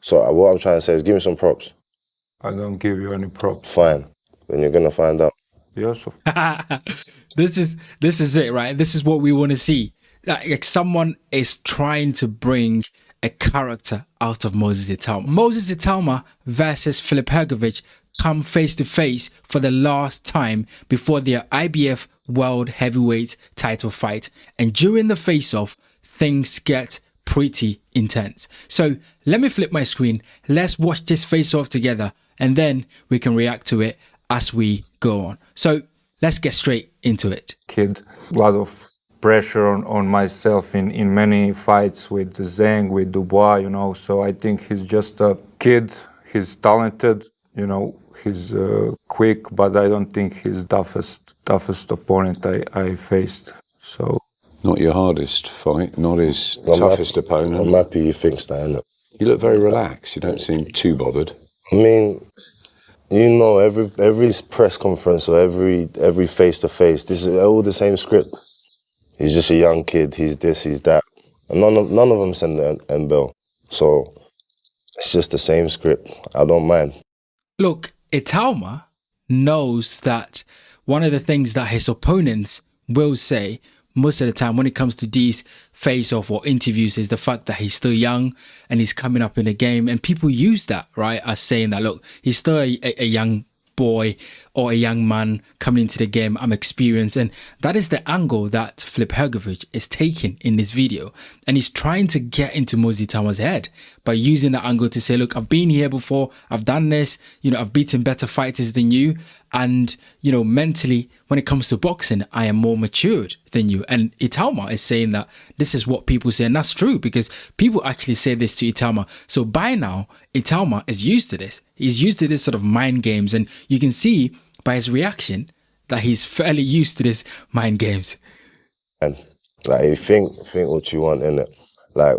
So what I'm trying to say is give me some props. I don't give you any props. Fine. Then you're going to find out. Yes, of This is it, right? This is what we want to see. Like someone is trying to bring a character out of Moses Itauma. Moses Itauma versus Filip Hrgovic come face to face for the last time before their IBF World Heavyweight Title fight, and during the face-off, things get pretty intense. So let me flip my screen. Let's watch this face-off together, and then we can react to it as we go on. So let's get straight into it. kid. A lot of pressure on myself in many fights with Zhang, with Dubois, you know. So I think he's just a kid. He's talented, you know. He's quick, but I don't think he's toughest opponent I faced. So Not your hardest fight, not his toughest opponent. I'm happy you think that, innit? You look very relaxed. You don't seem too bothered. I mean, you know, every press conference or every face-to-face, this is all the same script. He's just a young kid, he's this, he's that. And none of them send the bell. So it's just the same script. I don't mind. Look, Itauma knows that one of the things that his opponents will say most of the time when it comes to these face-off or interviews is the fact that he's still young and he's coming up in the game, and people use that, right, as saying that, look, he's still a young boy or a young man coming into the game, I'm experienced. And that is the angle that Filip Hrgovic is taking in this video, and he's trying to get into Moses Itauma's head by using that angle to say, look, I've been here before, I've done this, you know, I've beaten better fighters than you, and you know, mentally when it comes to boxing I am more matured than you. And Itauma is saying that this is what people say, and that's true because people actually say this to Itauma. So by now Itauma is used to this. He's used to this sort of mind games, and you can see by his reaction that he's fairly used to this mind games. And like you think what you want, innit? Like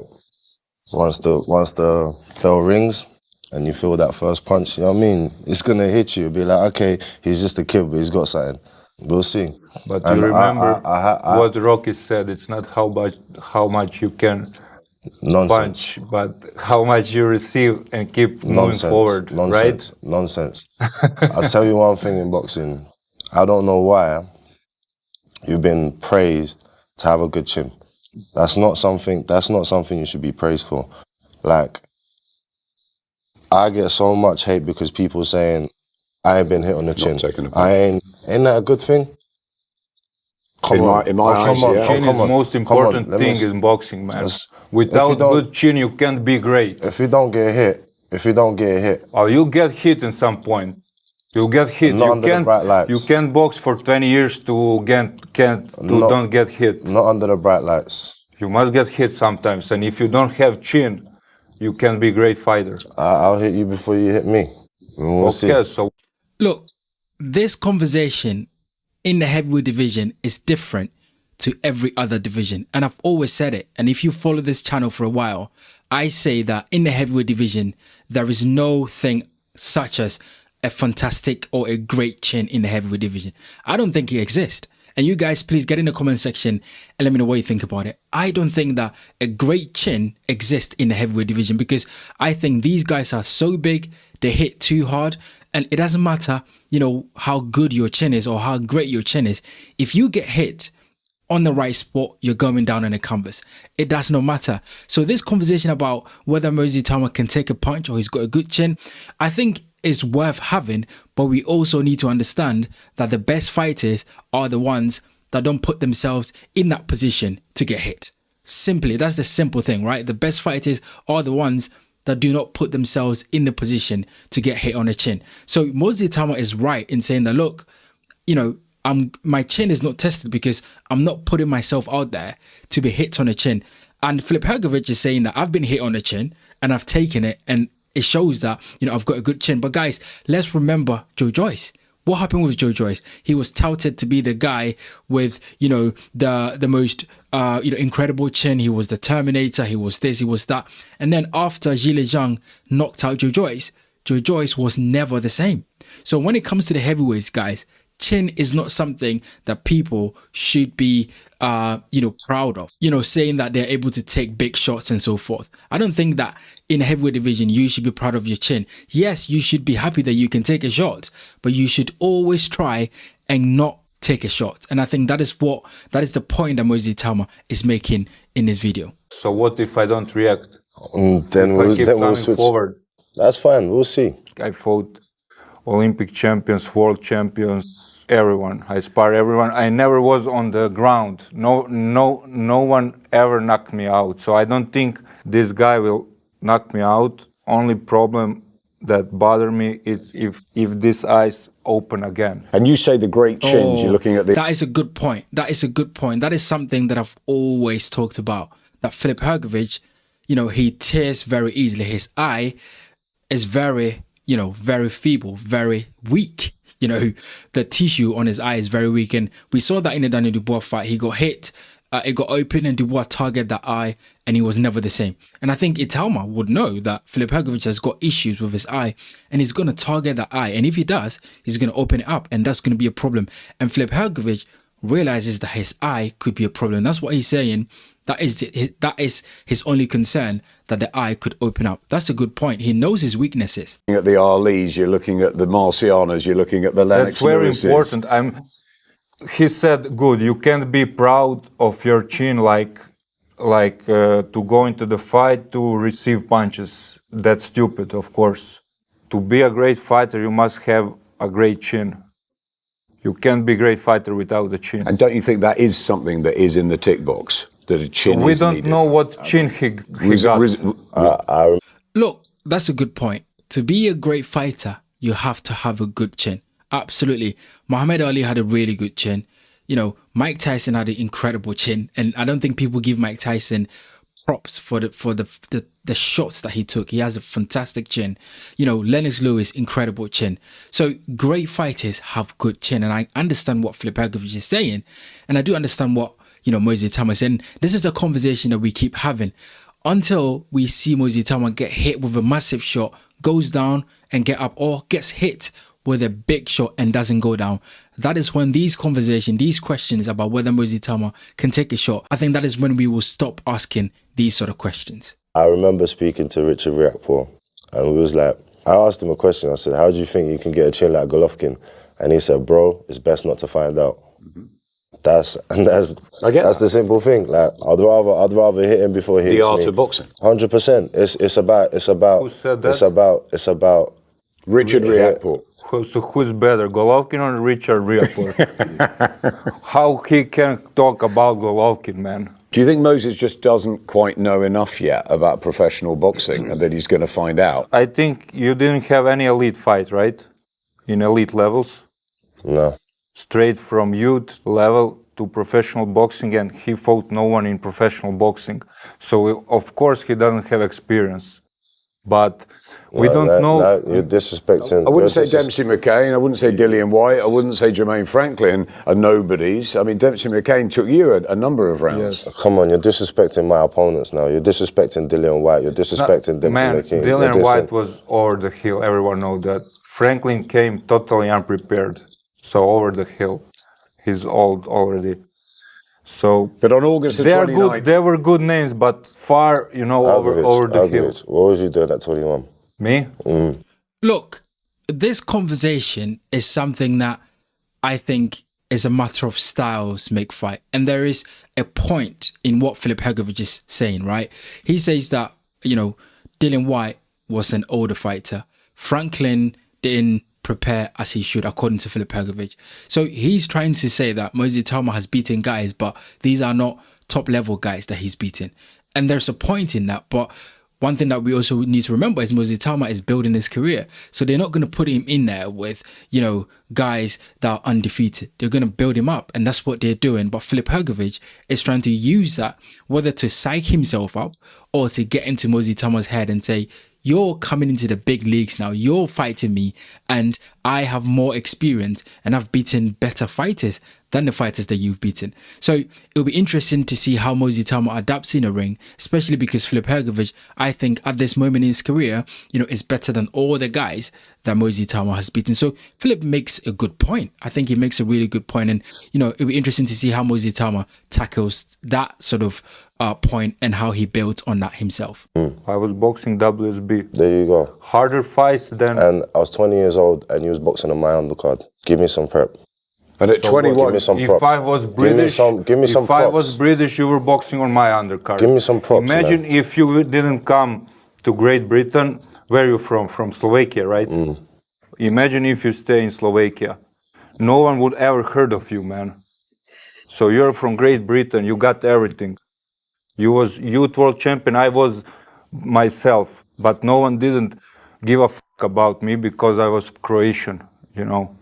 once the bell rings and you feel that first punch, you know what I mean? It's gonna hit you. It'll be like, okay, he's just a kid, but he's got something. We'll see. But And you remember I what Rocky said, it's not how much you can nonsense. punch, but how much you receive and keep moving Nonsense. forward, Nonsense. right? Nonsense. I'll tell you one thing in boxing. I don't know why you've been praised to have a good chin. That's not something you should be praised for. Like, I get so much hate because people saying I ain't been hit on the chin. taking a punch. Ain't that a good thing? In my eyes, yeah. Chin is the most important thing in boxing, man. Without good chin, you can't be great. If you don't get hit, Or you'll get hit at some point. You'll get hit. Not under the bright lights. You can't box for 20 years to don't get hit. not under the bright lights. You must get hit sometimes, and if you don't have chin, you can't be a great fighter. I'll hit you before you hit me. We'll see. Okay, so Look, this conversation in the heavyweight division is different to every other division. And I've always said it. And if you follow this channel for a while, I say that in the heavyweight division, there is no thing such as a fantastic or a great chin in the heavyweight division. I don't think it exists. And you guys, please get in the comment section and let me know what you think about it. I don't think that a great chin exists in the heavyweight division because I think these guys are so big, they hit too hard, and it doesn't matter, you know, how good your chin is or how great your chin is. If you get hit on the right spot, you're going down on the canvas. It does not matter. So this conversation about whether Moses Itauma can take a punch or he's got a good chin, I think is worth having, but we also need to understand that the best fighters are the ones that don't put themselves in that position to get hit. Simply, that's the simple thing, right? The best fighters are the ones that do not put themselves in the position to get hit on the chin. So Moses Itauma is right in saying that, look, you know, my chin is not tested because I'm not putting myself out there to be hit on the chin. And Filip Hrgovic is saying that I've been hit on the chin and I've taken it, and it shows that, you know, I've got a good chin. But guys, let's remember Joe Joyce. What happened with Joe Joyce? He was touted to be the guy with, you know, the most, incredible chin. He was the Terminator. He was this, he was that. And then after Zhile Zhang knocked out Joe Joyce was never the same. So when it comes to the heavyweights, guys, chin is not something that people should be, proud of. Saying that they're able to take big shots and so forth. I don't think that in a heavyweight division you should be proud of your chin. Yes, you should be happy that you can take a shot, but you should always try and not take a shot. And I think that is the point that Moses Itauma is making in this video. So what if I don't react? Then If I keep we'll coming switch. forward. That's fine. We'll see. I fought Olympic champions, world champions, everyone. I spar everyone. I never was on the ground. No one ever knocked me out. So I don't think this guy will knock me out. Only problem that bother me is if these eyes open again. And you say the great chins, you're looking at the... That is a good point. That is something that I've always talked about. That Filip Hrgovic, he tears very easily. His eye is very, very feeble, very weak. The tissue on his eye is very weak. And we saw that in the Daniel Dubois fight. He got hit, it got open, and Dubois targeted that eye, and he was never the same. And I think Itauma would know that Filip Hrgovic has got issues with his eye, and he's going to target that eye. And if he does, he's going to open it up, and that's going to be a problem. And Filip Hrgovic realizes that his eye could be a problem. That's what he's saying. That is his only concern, that the eye could open up. That's a good point. He knows his weaknesses. At the Arlies, you're looking at the Marcianas, you're looking at the Lennox That's very Lewises. important. He said, good, you can't be proud of your chin like to go into the fight to receive punches. That's stupid, of course. To be a great fighter, you must have a great chin. You can't be a great fighter without a chin. And don't you think that is something that is in the tick box, that a chin We is don't needed? know what chin he got. Look, that's a good point. To be a great fighter, you have to have a good chin. Absolutely. Muhammad Ali had a really good chin. Mike Tyson had an incredible chin, and I don't think people give Mike Tyson props for the shots that he took. He has a fantastic chin. Lennox Lewis, incredible chin. So great fighters have good chin, and I understand what Filip Hrgovic is saying, and I do understand what Moses Itauma is saying. This is a conversation that we keep having until we see Moses Itauma get hit with a massive shot, goes down and get up, or gets hit with a big shot and doesn't go down. That is when these questions about whether Moses Itauma can take a shot, I think that is when we will stop asking these sort of questions. I remember speaking to Richard Riakporhe, and we was like, I asked him a question. I said, how do you think you can get a chin like Golovkin? And he said, bro, it's best not to find out. That's the simple thing. Like, I'd rather hit him before he hits me. The art of boxing. 100%. It's about. Who said that? It's about. Richard Riakporhe. So who's better, Golovkin or Richard Riakporhe? How he can talk about Golovkin, man? Do you think Moses just doesn't quite know enough yet about professional boxing and that he's going to find out? I think you didn't have any elite fight, right? In elite levels? No. Straight from youth level to professional boxing, and he fought no one in professional boxing. So, of course, he doesn't have experience. But we don't know. You're disrespecting. I wouldn't say Dempsey McCain, I wouldn't say Dillian White, I wouldn't say Jermaine Franklin are nobodies. I mean, Dempsey McCain took you a number of rounds. Yes. Come on, you're disrespecting my opponents now. You're disrespecting Dillian White. You're disrespecting Dempsey McCain. Dillian White was over the hill. Everyone knows that. Franklin came totally unprepared. So over the hill. He's old already. So, but on August the 29th... They were good names, but far, over the hill. What was you doing at 21? Me? Look, this conversation is something that I think is a matter of styles make fight. And there is a point in what Filip Hrgovic is saying, right? He says that, Dillian White was an older fighter. Franklin didn't prepare as he should, according to Filip Hrgovic. So he's trying to say that Moses Itauma has beaten guys, but these are not top-level guys that he's beaten. And there's a point in that, but one thing that we also need to remember is Moses Itauma is building his career. So they're not going to put him in there with, guys that are undefeated. They're going to build him up, and that's what they're doing. But Filip Hrgovic is trying to use that, whether to psych himself up or to get into Moses Itauma's head and say, you're coming into the big leagues now, you're fighting me, and I have more experience and I've beaten better fighters than the fighters that you've beaten. So it'll be interesting to see how Moses Itauma adapts in a ring, especially because Filip Hrgovic, I think at this moment in his career, is better than all the guys that Moses Itauma has beaten. So Filip makes a good point. I think he makes a really good point. And, it'll be interesting to see how Moses Itauma tackles that sort of point and how he built on that himself. I was boxing WSB. There you go. Harder fights than... And I was 20 years old and you was boxing on my undercard. Give me some prep. And at 21, give me some If props. I was British, give me some if I props. was British, you were boxing on my undercard. Give me some props, Imagine man. if you didn't come to Great Britain. Where are you from? From Slovakia, right? Imagine if you stay in Slovakia. No one would ever heard of you, man. So you're from Great Britain. You got everything. You was youth world champion. I was myself, but no one didn't give a fuck about me because I was Croatian.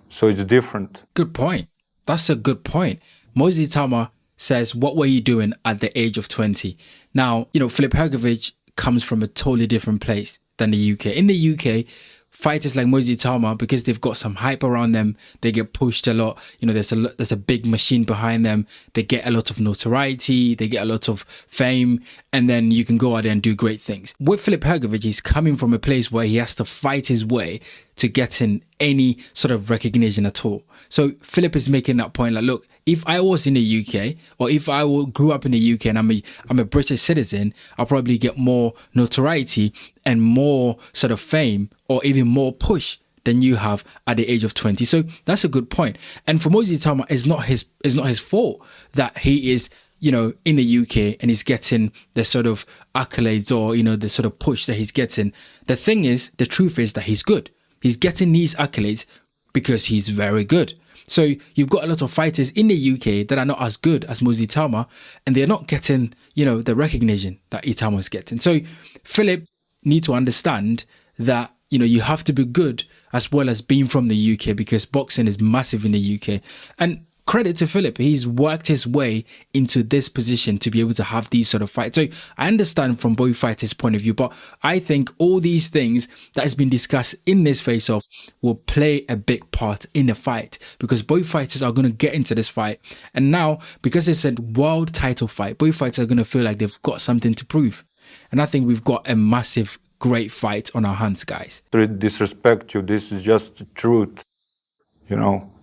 So it's different. Good point. That's a good point. Moses Itauma says, what were you doing at the age of 20? Now, Filip Hrgovic comes from a totally different place than the UK. In the UK, fighters like Moses Itauma, because they've got some hype around them, they get pushed a lot. There's a big machine behind them. They get a lot of notoriety. They get a lot of fame. And then you can go out there and do great things. With Filip Hrgovic, he's coming from a place where he has to fight his way to getting any sort of recognition at all. So Filip is making that point like, look, if I was in the UK or if I grew up in the UK and I'm a British citizen, I'll probably get more notoriety and more sort of fame or even more push than you have at the age of 20. So that's a good point. And for Moses Itauma, it's not his fault that he is in the UK and he's getting the sort of accolades or, the sort of push that he's getting. The thing is, the truth is that he's good. He's getting these accolades because he's very good. So you've got a lot of fighters in the UK that are not as good as Moses Itauma, and they're not getting, the recognition that Itauma is getting. So Filip needs to understand that, you have to be good as well as being from the UK, because boxing is massive in the UK. And credit to Filip, he's worked his way into this position to be able to have these sort of fights. So I understand from both fighters' point of view, but I think all these things that has been discussed in this face-off will play a big part in the fight, because both fighters are going to get into this fight. And now, because it's a world title fight, both fighters are going to feel like they've got something to prove. And I think we've got a massive, great fight on our hands, guys. Disrespect you. This is just the truth.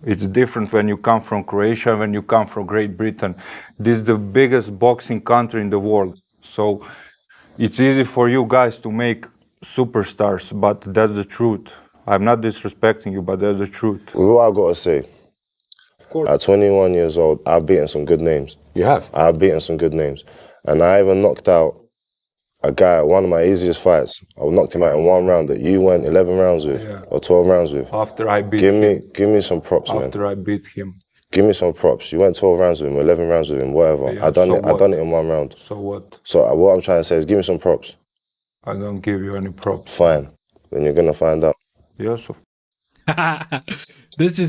It's different when you come from Croatia, when you come from Great Britain. This is the biggest boxing country in the world. So it's easy for you guys to make superstars, but that's the truth. I'm not disrespecting you, but that's the truth. What I got to say, at 21 years old, I've beaten some good names. You have? I've beaten some good names. And I even knocked out a guy at one of my easiest fights. I knocked him out in 1 round that you went 11 rounds with, or 12 rounds with. After I beat him. Give me some props, man. After I beat him. Give me some props. You went 12 rounds with him, 11 rounds with him, whatever. Yeah, I done it in 1 round. So what? So what I'm trying to say is give me some props. I don't give you any props. Fine. Then you're gonna find out. Yes, of This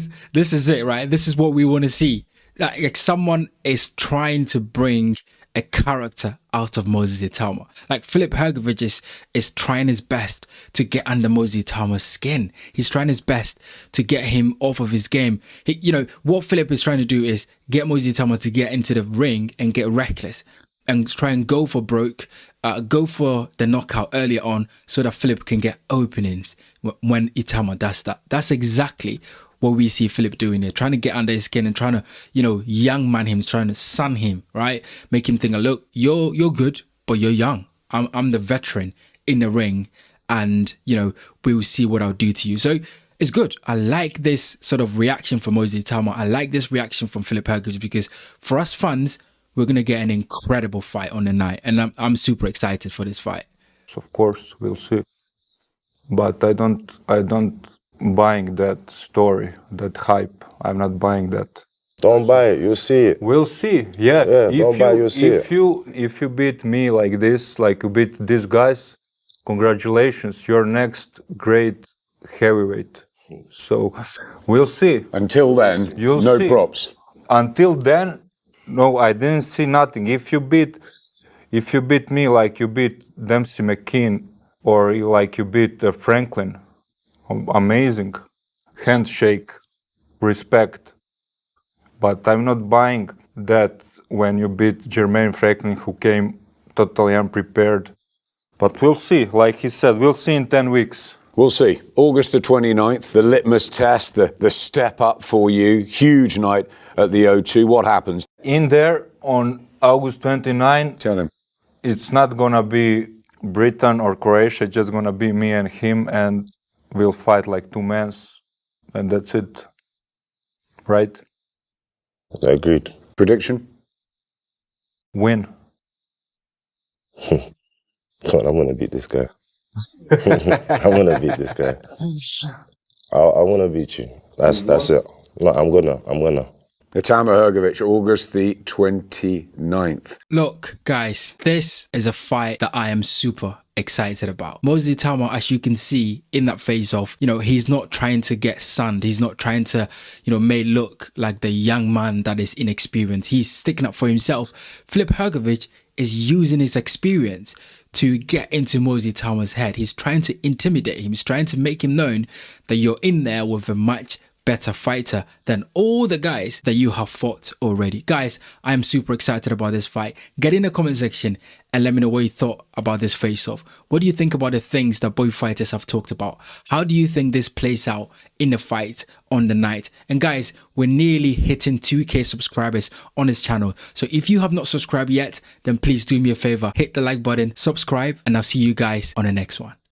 is it, right? This is what we want to see. Like someone is trying to bring a character out of Moses Itauma. Like Filip Hrgovic is trying his best to get under Moses Itauma's skin. He's trying his best to get him off of his game. What Filip is trying to do is get Moses Itauma to get into the ring and get reckless and try and go for broke, go for the knockout earlier on so that Filip can get openings when Itauma does that. That's exactly what we see Filip doing here, trying to get under his skin and trying to, young man him, trying to sun him, right? Make him think, look, you're good, but you're young. I'm the veteran in the ring, and, we will see what I'll do to you. So it's good. I like this sort of reaction from Moses Itauma. I like this reaction from Filip Hrgovic, because for us fans, we're going to get an incredible fight on the night. And I'm super excited for this fight. Of course, we'll see. But I don't buying that story, that hype. I'm not buying that. Don't buy it, you'll see it. We'll see. Yeah. Don't buy it, you'll see it. If you beat me like this, like you beat these guys, congratulations. You're next great heavyweight. So we'll see. Until then, You'll no see. props. Until then, no, I didn't see nothing. If you beat me like you beat Dempsey McKean or like you beat Franklin, amazing. Handshake, respect. But I'm not buying that when you beat Jermaine Franklin, who came totally unprepared. But we'll see. Like he said, we'll see in 10 weeks. We'll see. August the 29th, the litmus test, the step up for you. Huge night at the O2. What happens? In there on August 29, Tell him. it's not gonna be Britain or Croatia, it's just gonna be me and him, and we'll fight like two men, and that's it. Right? Agreed. Prediction? Win. God, I'm gonna beat this guy. I'm gonna beat this guy. I wanna beat you. That's it. No, I'm gonna. Itauma Hrgovic, August the 29th. Look, guys, this is a fight that I am super excited about. Moses Itauma, as you can see in that face-off, you know, he's not trying to get sunned. He's not trying to, you know, make look like the young man that is inexperienced. He's sticking up for himself. Filip Hrgovic is using his experience to get into Moses Itauma's head. He's trying to intimidate him. He's trying to make him known that you're in there with a much better fighter than all the guys that you have fought already. Guys, I am super excited about this fight. Get in the comment section and let me know what you thought about this face-off. What do you think about the things that both fighters have talked about? How do you think this plays out in the fight on the night? And guys, we're nearly hitting 2K subscribers on this channel. So if you have not subscribed yet, then please do me a favor, hit the like button, subscribe, and I'll see you guys on the next one.